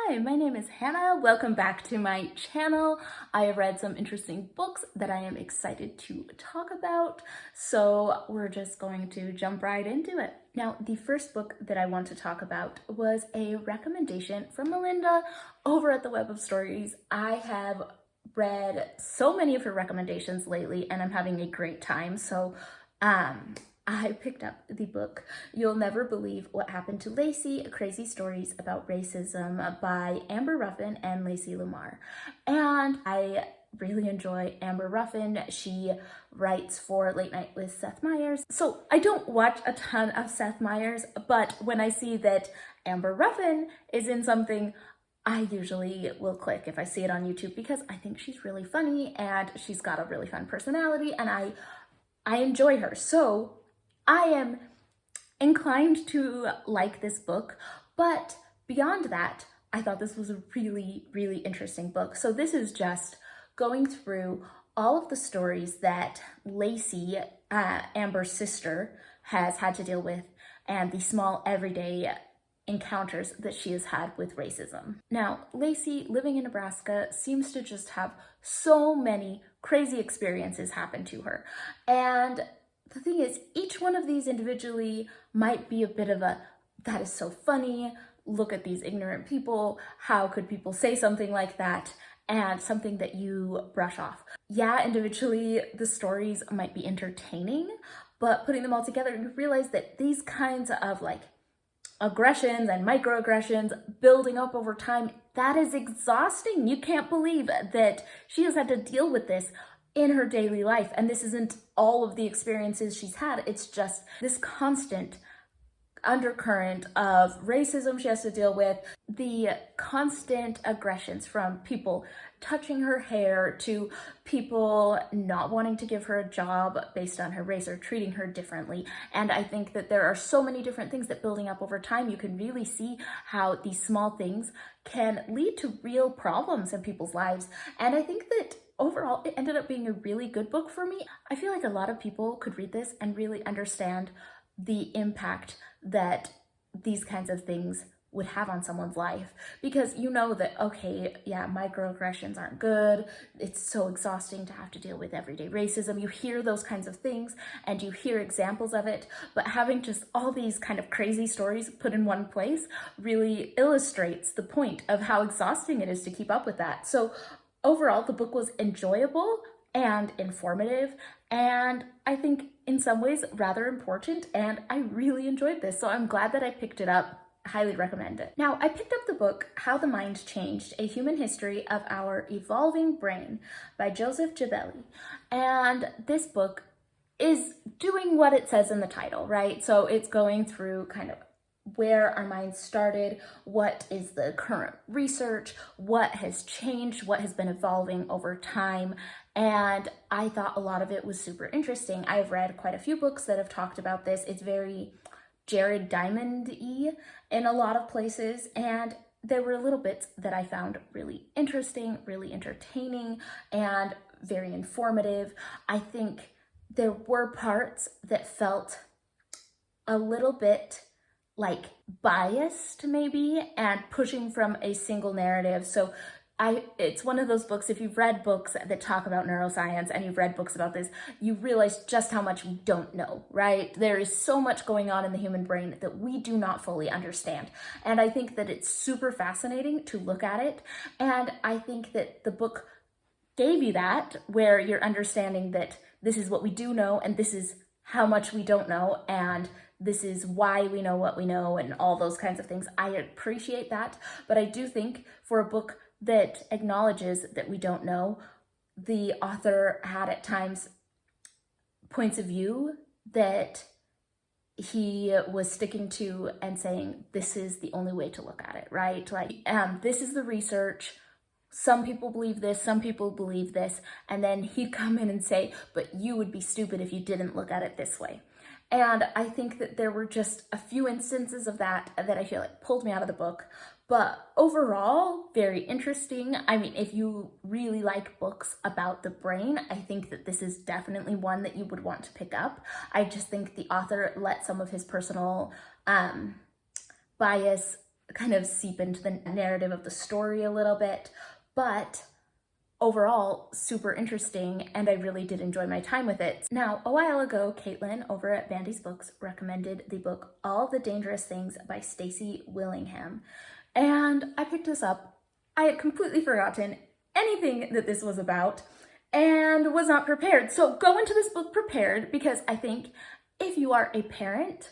Hi, my name is Hannah. Welcome back to my channel. I have read some interesting books that I am excited to talk about, so we're just going to jump right into it. Now, the first book that I want to talk about was a recommendation from Melinda over at the Web of Stories. I have read so many of her recommendations lately and I'm having a great time, so I picked up the book You'll Never Believe What Happened to Lacey, Crazy Stories About Racism by Amber Ruffin and Lacey Lamar. And I really enjoy Amber Ruffin. She writes for Late Night with Seth Meyers. So I don't watch a ton of Seth Meyers, but when I see that Amber Ruffin is in something, I usually will click if I see it on YouTube because I think she's really funny and she's got a really fun personality and I enjoy her. So I am inclined to like this book, but beyond that, I thought this was a really, really interesting book. So this is just going through all of the stories that Lacey, Amber's sister, has had to deal with and the small everyday encounters that she has had with racism. Now, Lacey, living in Nebraska, seems to just have so many crazy experiences happen to her. And the thing is, each one of these individually might be a bit of a, that is so funny, look at these ignorant people, how could people say something like that, and something that you brush off. Yeah, individually, the stories might be entertaining, but putting them all together, you realize that these kinds of aggressions and microaggressions building up over time, that is exhausting. You can't believe that she has had to deal with this in her daily life. And this isn't all of the experiences she's had. It's just this constant undercurrent of racism she has to deal with, the constant aggressions from people touching her hair to people not wanting to give her a job based on her race or treating her differently. And I think that there are so many different things that building up over time, you can really see how these small things can lead to real problems in people's lives. And I think that overall, it ended up being a really good book for me. I feel like a lot of people could read this and really understand the impact that these kinds of things would have on someone's life, because you know that, okay, yeah, microaggressions aren't good. It's so exhausting to have to deal with everyday racism. You hear those kinds of things and you hear examples of it, but having just all these kind of crazy stories put in one place really illustrates the point of how exhausting it is to keep up with that. So overall, the book was enjoyable and informative, and I think in some ways rather important, and I really enjoyed this, so I'm glad that I picked it up. Highly recommend it. Now, I picked up the book How the Mind Changed, A Human History of Our Evolving Brain by Joseph Gibelli, and this book is doing what it says in the title, right? So it's going through kind of where our minds started, what is the current research, what has changed, what has been evolving over time. And I thought a lot of it was super interesting. I've read quite a few books that have talked about this. It's very Jared Diamond-y in a lot of places, and there were little bits that I found really interesting, really entertaining, and very informative. I think there were parts that felt a little bit like biased maybe and pushing from a single narrative. So it's one of those books, if you've read books that talk about neuroscience and you've read books about this, you realize just how much we don't know, right? There is so much going on in the human brain that we do not fully understand. And I think that it's super fascinating to look at it. And I think that the book gave you that, where you're understanding that this is what we do know and this is how much we don't know, and this is why we know what we know, and all those kinds of things. I appreciate that, but I do think for a book that acknowledges that we don't know, the author had at times points of view that he was sticking to and saying, this is the only way to look at it, right? Like, this is the research. Some people believe this, some people believe this, and then he'd come in and say, but you would be stupid if you didn't look at it this way. And I think that there were just a few instances of that I feel like pulled me out of the book. But overall, very interesting. I mean, if you really like books about the brain, I think that this is definitely one that you would want to pick up. I just think the author let some of his personal bias kind of seep into the narrative of the story a little bit, but overall, super interesting, and I really did enjoy my time with it. Now, a while ago, Caitlin over at Bandy's Books recommended the book All the Dangerous Things by Stacey Willingham, and I picked this up. I had completely forgotten anything that this was about and was not prepared. So go into this book prepared, because I think if you are a parent,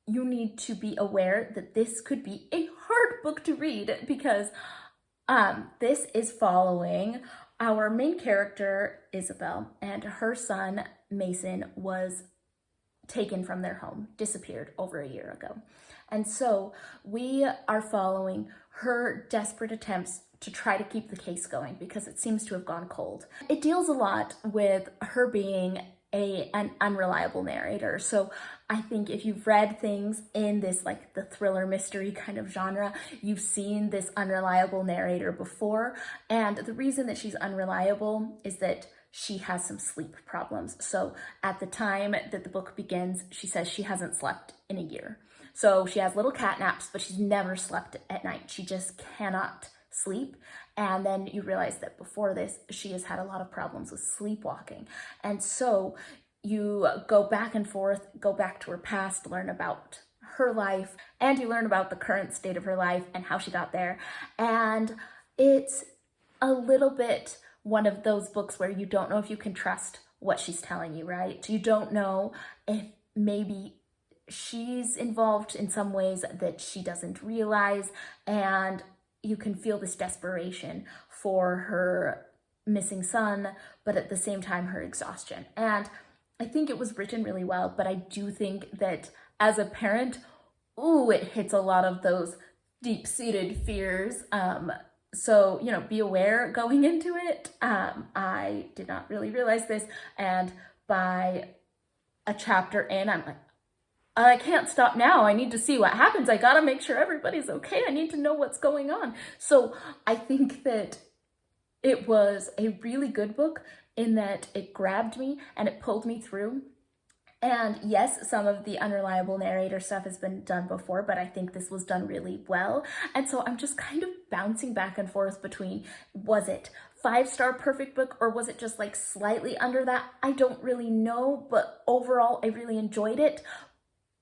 you need to be aware that this could be a hard book to read, because this is following our main character, Isabel, and her son, Mason, was taken from their home, disappeared over a year ago. And so we are following her desperate attempts to try to keep the case going, because it seems to have gone cold. It deals a lot with her being an unreliable narrator. So I think if you've read things in this, like the thriller mystery kind of genre, you've seen this unreliable narrator before. And the reason that she's unreliable is that she has some sleep problems. So at the time that the book begins, she says she hasn't slept in a year. So she has little cat naps, but she's never slept at night. She just cannot sleep. And then you realize that before this, she has had a lot of problems with sleepwalking. And so you go back and forth, go back to her past, learn about her life, and you learn about the current state of her life and how she got there. And it's a little bit one of those books where you don't know if you can trust what she's telling you, right? You don't know if maybe she's involved in some ways that she doesn't realize, and you can feel this desperation for her missing son, but at the same time, her exhaustion. And I think it was written really well, but I do think that as a parent, it hits a lot of those deep-seated fears. So, be aware going into it. I did not really realize this, and by a chapter in, I'm like, I can't stop now. I need to see what happens. I gotta make sure everybody's okay. I need to know what's going on. So I think that it was a really good book in that it grabbed me and it pulled me through. And yes, some of the unreliable narrator stuff has been done before, but I think this was done really well. And so I'm just kind of bouncing back and forth between, was it 5-star perfect book, or was it just like slightly under that? I don't really know, but overall I really enjoyed it.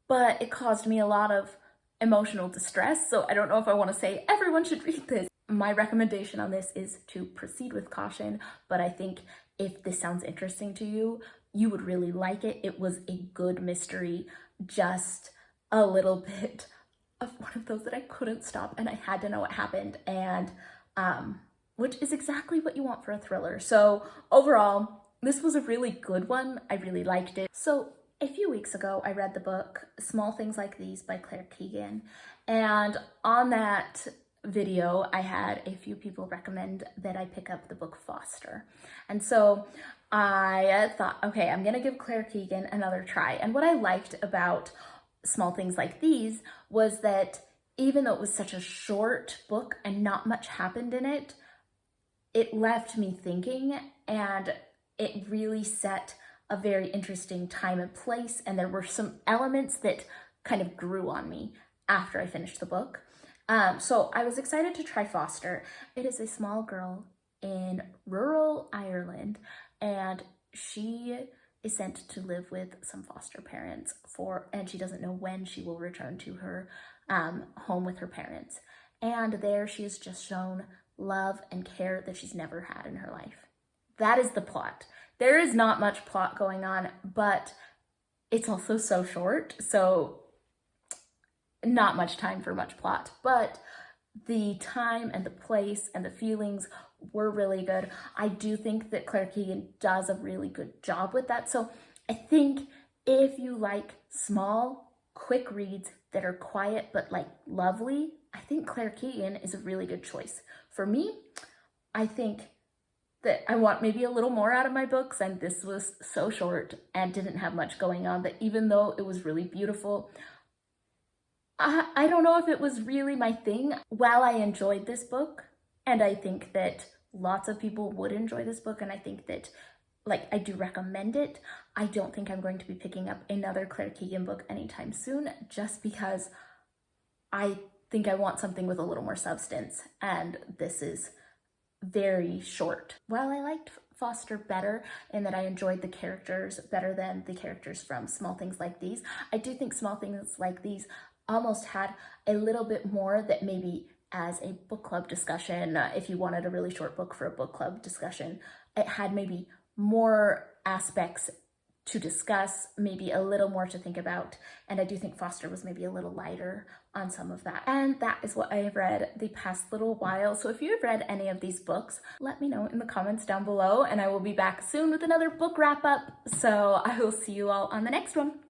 But it caused me a lot of emotional distress, so I don't know if I want to say everyone should read this. My recommendation on this is to proceed with caution, but I think if this sounds interesting to you, you would really like it. It was a good mystery, just a little bit of one of those that I couldn't stop and I had to know what happened, and which is exactly what you want for a thriller. So overall, this was a really good one. I really liked it. So a few weeks ago, I read the book Small Things Like These by Claire Keegan, and on that video, I had a few people recommend that I pick up the book Foster. And so I thought, okay, I'm gonna give Claire Keegan another try. And what I liked about Small Things Like These was that even though it was such a short book and not much happened in it, it left me thinking, and it really set a very interesting time and place, and there were some elements that kind of grew on me after I finished the book. So I was excited to try Foster. It is a small girl in rural Ireland, and she is sent to live with some foster parents and she doesn't know when she will return to her home with her parents. And there she is just shown love and care that she's never had in her life. That is the plot. There is not much plot going on, but it's also so short, so not much time for much plot. But the time and the place and the feelings were really good. I do think that Claire Keegan does a really good job with that. So I think if you like small, quick reads that are quiet but like lovely, I think Claire Keegan is a really good choice. For me, I think that I want maybe a little more out of my books, and this was so short and didn't have much going on that even though it was really beautiful, I don't know if it was really my thing. While I enjoyed this book, and I think that lots of people would enjoy this book, and I think that I do recommend it, I don't think I'm going to be picking up another Claire Keegan book anytime soon, just because I think I want something with a little more substance, and this is very short. While I liked Foster better in that I enjoyed the characters better than the characters from Small Things Like These, I do think Small Things Like These almost had a little bit more that maybe as a book club discussion, if you wanted a really short book for a book club discussion, it had maybe more aspects to discuss, maybe a little more to think about, and I do think Foster was maybe a little lighter on some of that. And that is what I have read the past little while. So if you have read any of these books, let me know in the comments down below, and I will be back soon with another book wrap up. So I will see you all on the next one.